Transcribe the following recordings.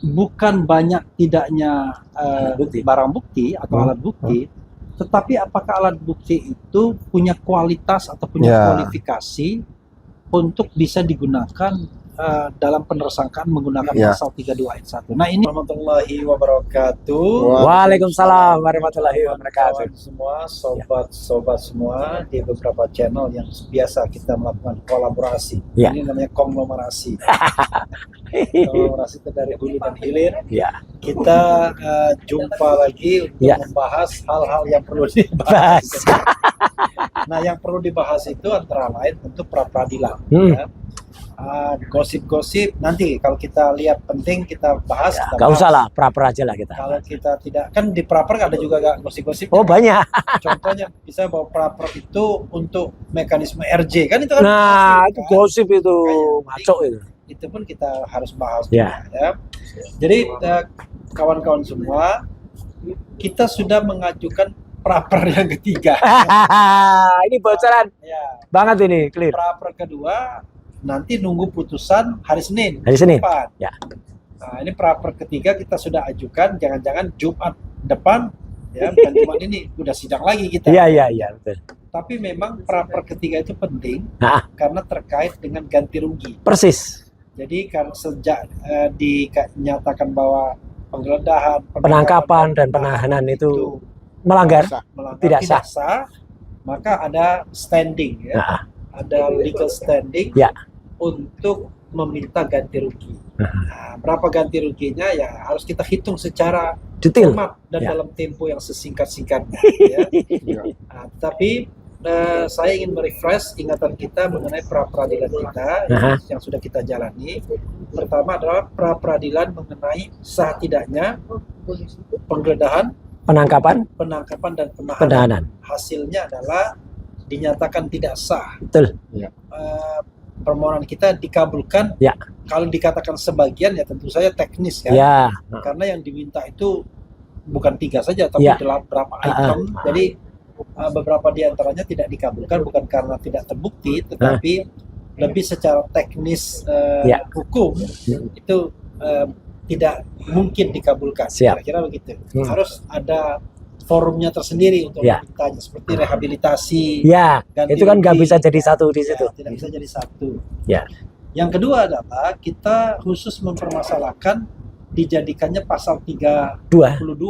bukan banyak tidaknya barang bukti atau alat bukti, tetapi apakah alat bukti itu punya kualitas atau punya kualifikasi untuk bisa digunakan dalam penersangkaan menggunakan pasal 32 ayat 1. Nah, ini warahmatullahi wabarakatuh. Waalaikumsalam warahmatullahi wabarakatuh. Semua sobat-sobat semua di beberapa channel yang biasa kita melakukan kolaborasi. Ini namanya konglomerasi. Kolaborasi itu dari hulu dan hilir. Kita jumpa lagi untuk membahas hal-hal yang perlu dibahas. Nah, yang perlu dibahas itu antara lain tentu pra-peradilan. Gosip-gosip nanti kalau kita lihat penting kita bahas. Gak usah lah, pra-per aja lah kita. Kalau kita tidak, kan di pra-per ada juga gak gosip-gosip. Oh banyak. Contohnya bisa bahwa pra-per itu untuk mekanisme RJ kan itu kan. Nah itu gosip itu ngaco itu. Itu pun kita harus bahas juga, ya. Jadi kawan-kawan semua, kita sudah mengajukan pra-per yang ketiga. Ini bocoran banget ini, clear. Pra-per kedua nanti nunggu putusan hari Senin. Hari Senin. Nah, ini pra-per ketiga kita sudah ajukan, jangan-jangan Jumat depan, ya, bukan Jumat ini, udah sidang lagi kita. Iya, betul. Tapi memang pra-per ketiga itu penting karena terkait dengan ganti rugi. Persis. Jadi kan sejak dinyatakan bahwa penggeledahan, penangkapan dan penahanan itu melanggar tidak sah, maka ada standing, ya. Ada legal standing untuk meminta ganti rugi. Nah, berapa ganti ruginya ya harus kita hitung secara detail dan dalam tempo yang sesingkat-singkatnya. Ya. Nah, tapi saya ingin merefresh ingatan kita mengenai pra-peradilan kita yang sudah kita jalani. Pertama adalah pra-peradilan mengenai sah tidaknya penggeledahan, penangkapan dan penahanan. Hasilnya adalah dinyatakan tidak sah. Betul. Permohonan kita dikabulkan. Kalau dikatakan sebagian ya tentu saja teknis kan. Karena yang diminta itu bukan 3 saja tapi beberapa item. Jadi beberapa di antaranya tidak dikabulkan bukan karena tidak terbukti, tetapi lebih secara teknis hukum itu tidak mungkin dikabulkan. Kira-kira begitu. Harus ada forumnya tersendiri untuk memintanya, seperti rehabilitasi. Itu kan nggak bisa jadi satu di situ. Tidak bisa jadi satu. Yang kedua adalah kita khusus mempermasalahkan dijadikannya pasal 32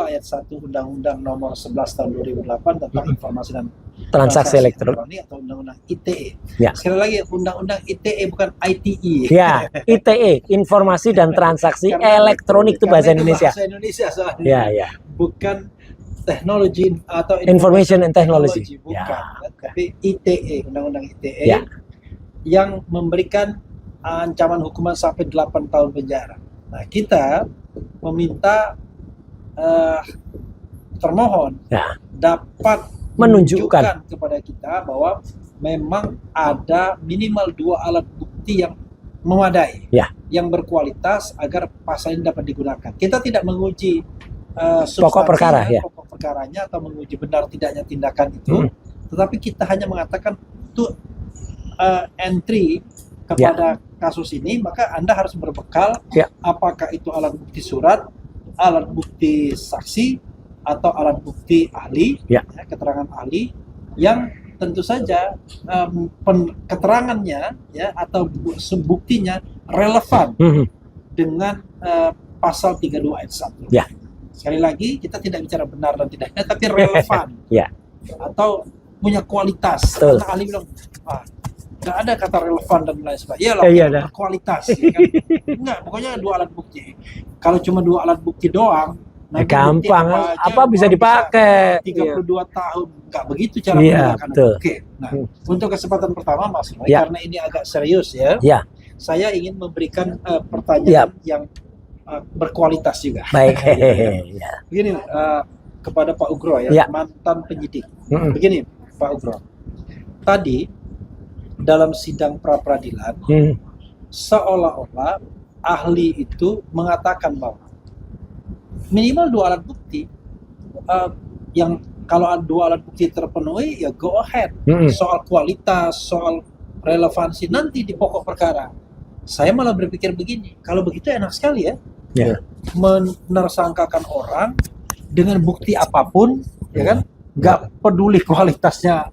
ayat 1 Undang-Undang Nomor 11 Tahun 2008 tentang informasi dan transaksi elektronik atau Undang-Undang ITE. Sekali lagi Undang-Undang ITE bukan ITE. ITE, Informasi dan Transaksi Elektronik itu bahasa Indonesia. Bahasa Indonesia soalnya. Bukan teknologi atau information and technology, bukan, tapi ITE, Undang-Undang ITE yang memberikan ancaman hukuman sampai 8 tahun penjara. Nah, kita meminta termohon dapat menunjukkan kepada kita bahwa memang ada minimal 2 alat bukti yang memadai, yang berkualitas agar pasal ini dapat digunakan. Kita tidak menguji pokok perkaranya atau menguji benar tidaknya tindakan itu, tetapi kita hanya mengatakan itu entry kepada kasus ini, maka Anda harus berbekal apakah itu alat bukti surat, alat bukti saksi, atau alat bukti ahli, keterangan ahli yang tentu saja keterangannya atau buktinya relevan dengan pasal 32 ayat 1. Sekali lagi, kita tidak bicara benar dan tidaknya, tapi relevan atau punya kualitas. Karena ahli bilang, nggak ada kata relevan dan lain sebagainya. Iyalah, kualitas. Ya kan? Enggak, pokoknya 2 alat bukti. Kalau cuma 2 alat bukti doang, gampang, apa bisa dipakai? 32 tahun, nggak begitu cara menggunakan. Nah, untuk kesempatan pertama, Mas Roy, karena ini agak serius saya ingin memberikan pertanyaan yang berkualitas juga. Baik. Begini kepada Pak Ugro mantan penyidik. Begini Pak Ugro, tadi dalam sidang pra-peradilan seolah-olah ahli itu mengatakan bahwa minimal 2 alat bukti yang kalau 2 alat bukti terpenuhi ya go ahead. Soal kualitas, soal relevansi nanti di pokok perkara. Saya malah berpikir begini, kalau begitu enak sekali ya. menersangkakan orang dengan bukti apapun, ya kan? Nggak peduli kualitasnya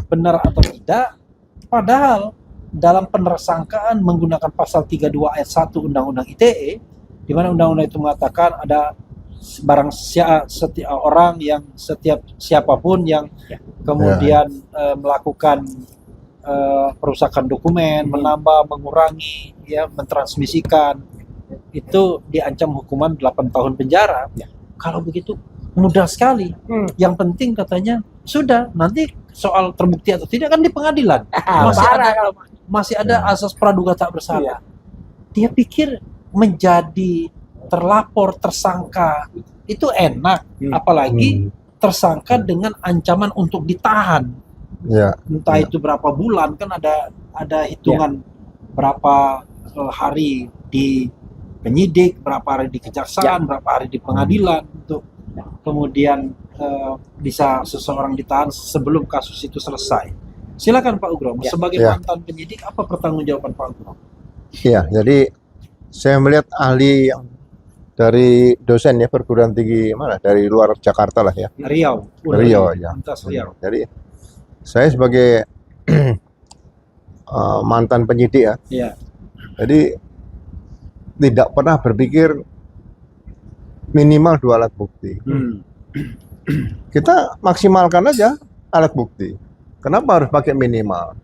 benar atau tidak, padahal dalam penersangkaan menggunakan pasal 32 ayat 1 Undang-Undang ITE, di mana undang-undang itu mengatakan ada setiap orang yang siapapun yang kemudian melakukan perusakan dokumen, menambah, mengurangi, ya, mentransmisikan, itu diancam hukuman 8 tahun penjara. Kalau begitu mudah sekali. Yang penting katanya sudah, nanti soal terbukti atau tidak kan di pengadilan. Masih ada asas praduga tak bersalah. Dia pikir menjadi terlapor, tersangka itu enak, apalagi tersangka dengan ancaman untuk ditahan. Entah itu berapa bulan, kan ada hitungan berapa hari di penyidik, berapa hari di kejaksaan, berapa hari di pengadilan untuk kemudian bisa seseorang ditahan sebelum kasus itu selesai. Silakan Pak Ugro, sebagai mantan penyidik, apa pertanggungjawaban Pak Ugro? Iya, jadi saya melihat ahli yang dari dosen ya perguruan tinggi mana, dari luar Jakarta lah ya. Riau ya. Riau. Jadi saya sebagai mantan penyidik ya. Jadi tidak pernah berpikir minimal 2 alat bukti. Kita maksimalkan aja alat bukti. Kenapa harus pakai minimal?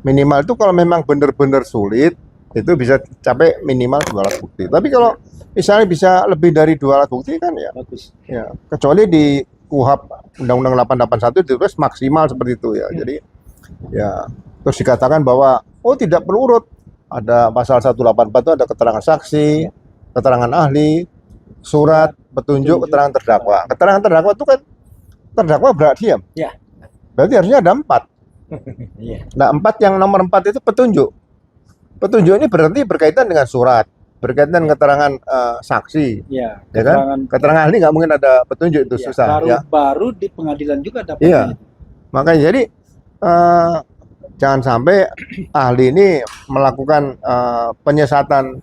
Minimal itu kalau memang benar-benar sulit, itu bisa capai minimal 2 alat bukti. Tapi kalau misalnya bisa lebih dari 2 alat bukti kan ya, bagus. Ya, kecuali di KUHP Undang-Undang 881 ditulis maksimal seperti itu ya. Jadi ya terus dikatakan bahwa tidak perlu urut. Ada pasal 184 itu ada keterangan saksi, keterangan ahli, surat, petunjuk, keterangan terdakwa. Keterangan terdakwa itu kan terdakwa berhak diam. Berarti harusnya ada 4. Nah, 4 yang nomor 4 itu petunjuk. Petunjuk ini berarti berkaitan dengan surat, berkaitan dengan keterangan saksi, ya kan? Keterangan ahli nggak mungkin ada petunjuk, itu susah. Baru di pengadilan juga dapat. Makanya jadi jangan sampai ahli ini melakukan penyesatan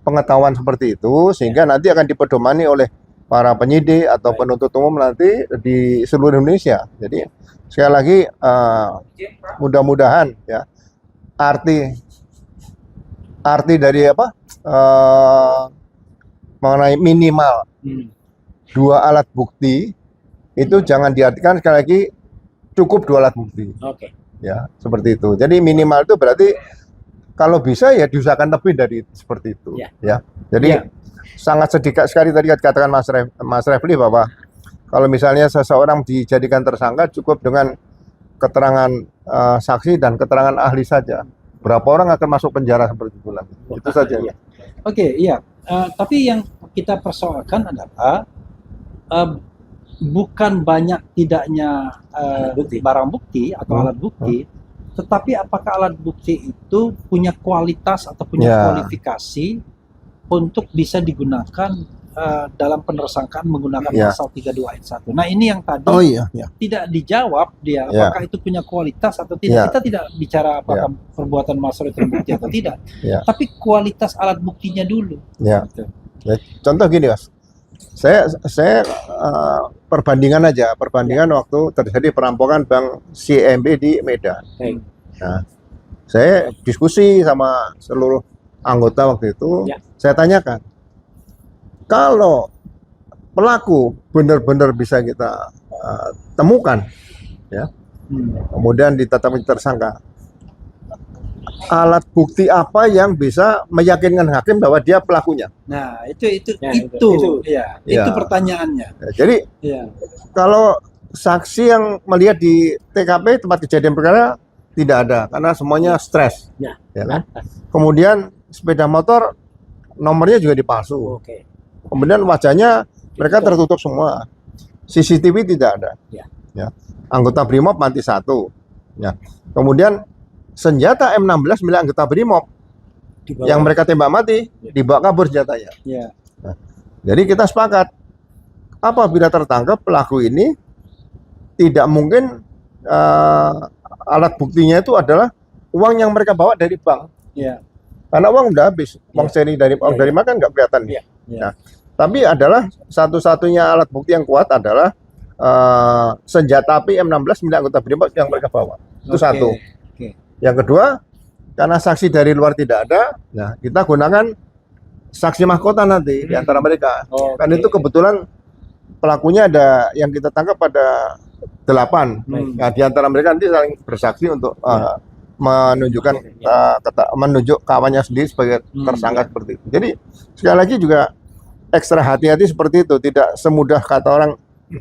pengetahuan seperti itu, sehingga nanti akan dipedomani oleh para penyidik atau penuntut umum nanti di seluruh Indonesia. Jadi sekali lagi mudah-mudahan ya arti dari mengenai minimal 2 alat bukti itu jangan diartikan sekali lagi cukup 2 alat bukti. Ya, seperti itu. Jadi minimal itu berarti kalau bisa ya diusahakan lebih dari seperti itu. Ya. Jadi sangat sedikit sekali tadi katakan Mas Refli bahwa kalau misalnya seseorang dijadikan tersangka cukup dengan keterangan saksi dan keterangan ahli saja. Berapa orang akan masuk penjara seperti itu lagi? Itu saja. Tapi yang kita persoalkan adalah bukan banyak tidaknya barang bukti atau alat bukti, tetapi apakah alat bukti itu punya kualitas atau punya kualifikasi untuk bisa digunakan dalam penersangkaan menggunakan pasal 32 ayat 1. Nah, ini yang tadi tidak dijawab dia, apakah itu punya kualitas atau tidak. Kita tidak bicara apakah perbuatan Mas Roy terbukti atau tidak, tapi kualitas alat buktinya dulu. Contoh gini, Mas. Saya perbandingan waktu terjadi perampokan Bank CIMB di Medan. Nah, saya diskusi sama seluruh anggota waktu itu, saya tanyakan, kalau pelaku benar-benar bisa kita temukan, ya, kemudian ditetapkan tersangka, alat bukti apa yang bisa meyakinkan hakim bahwa dia pelakunya? Nah, itu pertanyaannya. Jadi kalau saksi yang melihat di TKP tempat kejadian perkara tidak ada karena semuanya stres, ya kan? Kemudian sepeda motor nomornya juga dipalsu. Kemudian wajahnya mereka tertutup semua. CCTV tidak ada. Ya. Anggota BRIMOB mati 1. Ya. Kemudian senjata M16 milik anggota BRIMOB yang mereka tembak mati dibawa kabur senjatanya. Nah, jadi kita sepakat apabila tertangkap pelaku ini tidak mungkin alat buktinya itu adalah uang yang mereka bawa dari bank. Karena uang udah habis, uang seri dari makan nggak kelihatan. Nah, Tapi adalah satu-satunya alat bukti yang kuat adalah senjata api M16 milik anggota BRIMOB yang mereka bawa. Itu satu. Yang kedua, karena saksi dari luar tidak ada, nah kita gunakan saksi mahkota nanti di antara mereka. Kan itu kebetulan pelakunya ada yang kita tangkap pada 8. Nah, di antara mereka nanti saling bersaksi untuk menunjukkan menunjuk kawannya sendiri sebagai tersangka seperti itu. Jadi sekali lagi juga ekstra hati-hati seperti itu, tidak semudah kata orang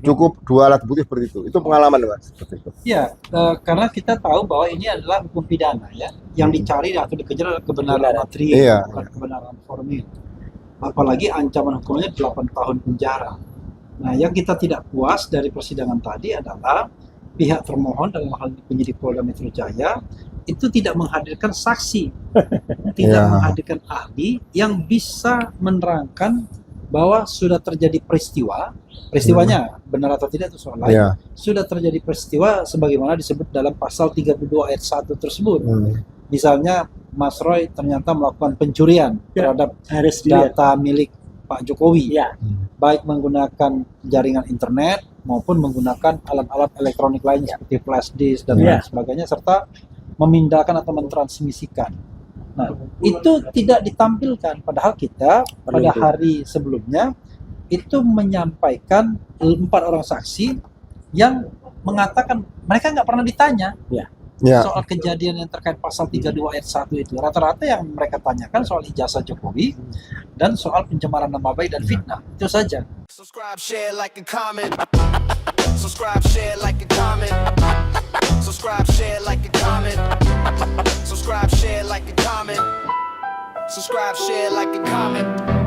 cukup 2 alat bukti seperti itu. Itu pengalaman, Mas. Seperti itu. Ya, karena kita tahu bahwa ini adalah hukum pidana ya, yang dicari atau dikejar adalah kebenaran material, bukan kebenaran formil. Apalagi ancaman hukumnya 8 tahun penjara. Nah, yang kita tidak puas dari persidangan tadi adalah pihak termohon dalam hal ini penyidik Polda Metro Jaya itu tidak menghadirkan saksi, tidak menghadirkan ahli yang bisa menerangkan bahwa sudah terjadi peristiwanya benar atau tidak itu soal lain. Sudah terjadi peristiwa sebagaimana disebut dalam pasal 32 ayat 1 tersebut. Misalnya Mas Roy ternyata melakukan pencurian terhadap data milik Pak Jokowi, baik menggunakan jaringan internet maupun menggunakan alat-alat elektronik lainnya seperti flash disk dan lain sebagainya, serta memindahkan atau mentransmisikan. Nah, itu tidak ditampilkan, padahal kita pada hari sebelumnya itu menyampaikan 4 orang saksi yang mengatakan mereka nggak pernah ditanya soal kejadian yang terkait pasal 32 ayat 1 itu. Rata-rata yang mereka tanyakan soal ijazah Jokowi dan soal pencemaran nama baik dan fitnah. Itu saja. Subscribe, share, like, and comment. Subscribe, share, like, and comment. Subscribe, share, like, and comment. Subscribe, share, like, and comment. Subscribe, share, like, and comment.